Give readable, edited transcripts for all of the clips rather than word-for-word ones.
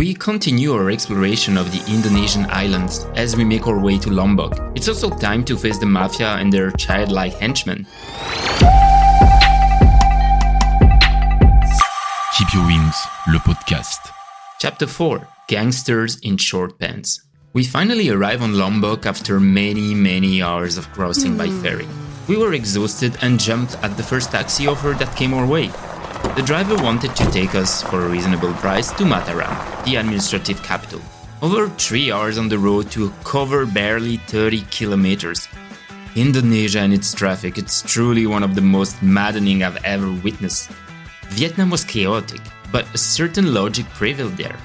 We continue our exploration of the Indonesian islands as we make our way to Lombok. It's also time to face the mafia and their childlike henchmen. Keep Your Wings, le podcast. Chapter 4. Gangsters in Short Pants. We finally arrive on Lombok after many hours of crossing by ferry. We were exhausted and jumped at the first taxi offer that came our way. The driver wanted to take us for a reasonable price to Mataram, the administrative capital. Over 3 hours on the road to cover barely 30 kilometers. Indonesia and its traffic, it's truly one of the most maddening I've ever witnessed. Vietnam was chaotic, but a certain logic prevailed there.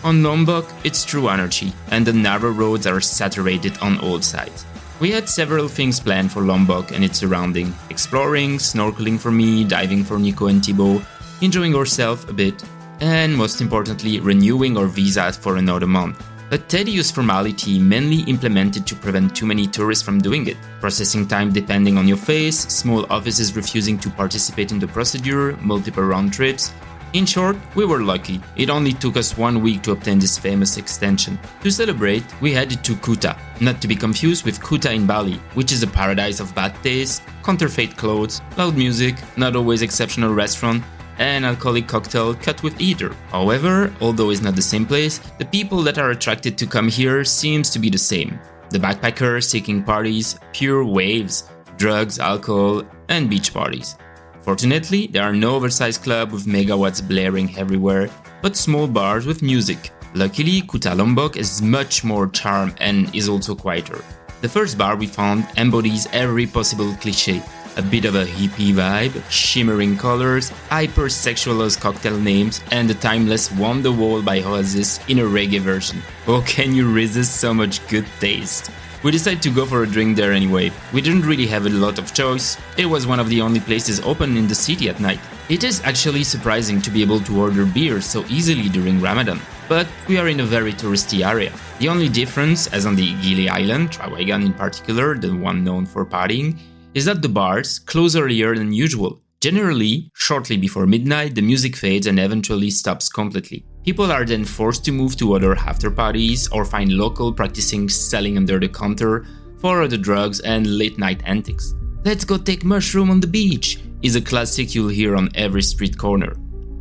On Lombok, it's true anarchy, and the narrow roads are saturated on all sides. We had several things planned for Lombok and its surrounding. Exploring, snorkeling for me, diving for Nico and Thibaut, enjoying ourselves a bit, and most importantly, renewing our visas for another month. A tedious formality mainly implemented to prevent too many tourists from doing it. Processing time depending on your face, small offices refusing to participate in the procedure, multiple round trips. In short, we were lucky. It only took us 1 week to obtain this famous extension. To celebrate, we headed to Kuta, not to be confused with Kuta in Bali, which is a paradise of bad taste, counterfeit clothes, loud music, not always exceptional restaurant, and alcoholic cocktail cut with either. However, although it's not the same place, the people that are attracted to come here seems to be the same. The backpackers seeking parties, pure waves, drugs, alcohol, and beach parties. Fortunately, there are no oversized clubs with megawatts blaring everywhere, but small bars with music. Luckily, Kuta Lombok is much more charm and is also quieter. The first bar we found embodies every possible cliché. A bit of a hippie vibe, shimmering colors, hyper-sexualized cocktail names, and the timeless Wonderwall by Oasis in a reggae version. Oh, can you resist so much good taste? We decided to go for a drink there anyway. We didn't really have a lot of choice. It was one of the only places open in the city at night. It is actually surprising to be able to order beer so easily during Ramadan. But we are in a very touristy area. The only difference, as on the Gili Island, Trawangan in particular, the one known for partying, is that the bars close earlier than usual. Generally, shortly before midnight, the music fades and eventually stops completely. People are then forced to move to other after parties or find local practicing selling under the counter for other drugs and late night antics. "Let's go take mushroom on the beach" is a classic you'll hear on every street corner.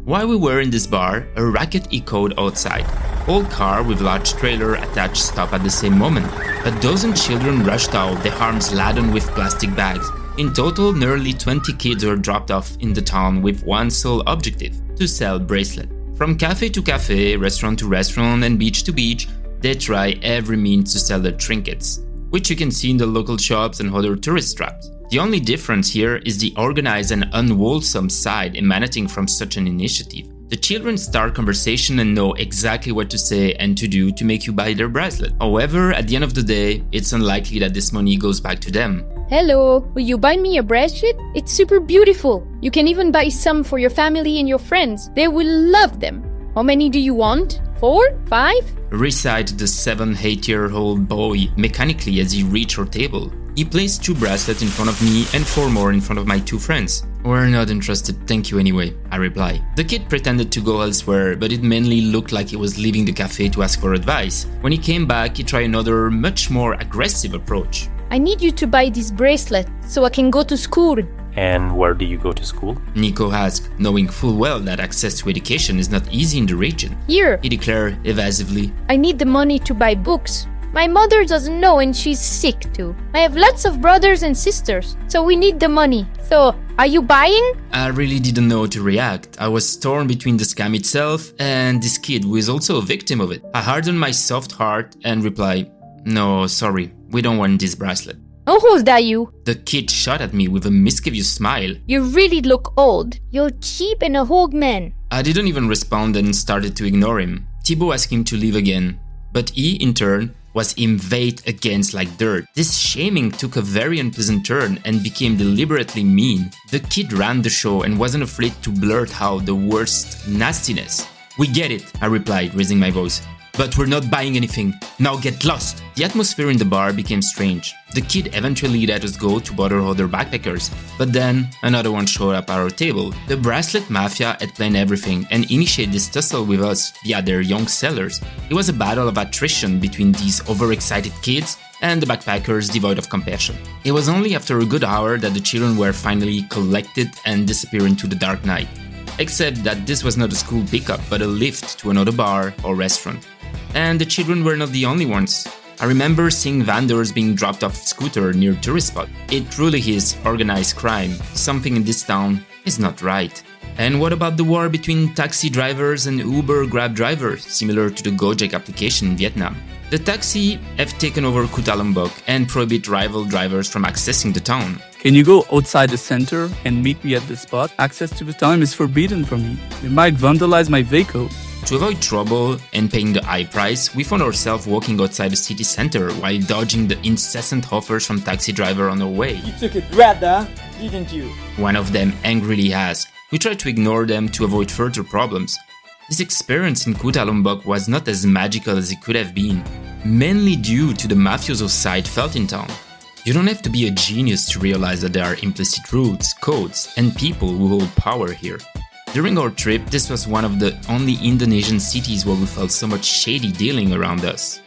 While we were in this bar, a racket echoed outside. Old car with large trailer attached stopped at the same moment. A dozen children rushed out, their arms laden with plastic bags. In total, nearly 20 kids were dropped off in the town with one sole objective: to sell bracelets. From cafe to cafe, restaurant to restaurant, and beach to beach, they try every means to sell their trinkets, which you can see in the local shops and other tourist traps. The only difference here is the organized and unwholesome side emanating from such an initiative. The children start conversation and know exactly what to say and to do to make you buy their bracelet. However, at the end of the day, it's unlikely that this money goes back to them. "Hello, will you buy me a bracelet? It's super beautiful. You can even buy some for your family and your friends. They will love them. How many do you want? 4? 5? Recited the 7-8-year-old boy mechanically as he reached our table. He placed 2 bracelets in front of me and 4 more in front of my 2 friends. "We're not interested, thank you anyway," I replied. The kid pretended to go elsewhere, but it mainly looked like he was leaving the cafe to ask for advice. When he came back, he tried another, much more aggressive approach. I need you to buy this bracelet so I can go to school." "And where do you go to school?" Nico asked, knowing full well that access to education is not easy in the region. "Here, He declared evasively. I need the money to buy books. My mother doesn't know and she's sick too. I have lots of brothers and sisters, so we need the money. So, are you buying?" I really didn't know how to react. I was torn between the scam itself and this kid who is also a victim of it. I hardened my soft heart and replied, "No, sorry, we don't want this bracelet." How old are you? The kid shot at me with a mischievous smile. You really look old. You're cheap and a old man. I didn't even respond and started to ignore him. Thibaut asked him to leave again, but he, in turn, was invaded against like dirt. This shaming took a very unpleasant turn and became deliberately mean. The kid ran the show and wasn't afraid to blurt out the worst nastiness. "We get it," I replied, raising my voice. But we're not buying anything. Now get lost. The atmosphere in the bar became strange. The kid eventually let us go to bother other backpackers. But then, another one showed up at our table. The bracelet mafia had planned everything and initiated this tussle with us via their young sellers. It was a battle of attrition between these overexcited kids and the backpackers devoid of compassion. It was only after a good hour that the children were finally collected and disappeared into the dark night. Except that this was not a school pickup, but a lift to another bar or restaurant. And the children were not the only ones. I remember seeing vendors being dropped off scooter near tourist spot. It truly is organized crime. Something in this town is not right. And what about the war between taxi drivers and Uber Grab drivers, similar to the Gojek application in Vietnam? The taxi have taken over Kuta Lombok and prohibit rival drivers from accessing the town. Can you go outside the center and meet me at the spot? Access to the town is forbidden for me. They might vandalize my vehicle. To avoid trouble and paying the high price, we found ourselves walking outside the city center while dodging the incessant offers from taxi driver on our way. You took it rather, didn't you? One of them angrily asked. We tried to ignore them to avoid further problems. This experience in Kuta Lombok was not as magical as it could have been, mainly due to the mafioso side felt in town. You don't have to be a genius to realize that there are implicit rules, codes, and people who hold power here. During our trip, this was one of the only Indonesian cities where we felt so much shady dealing around us.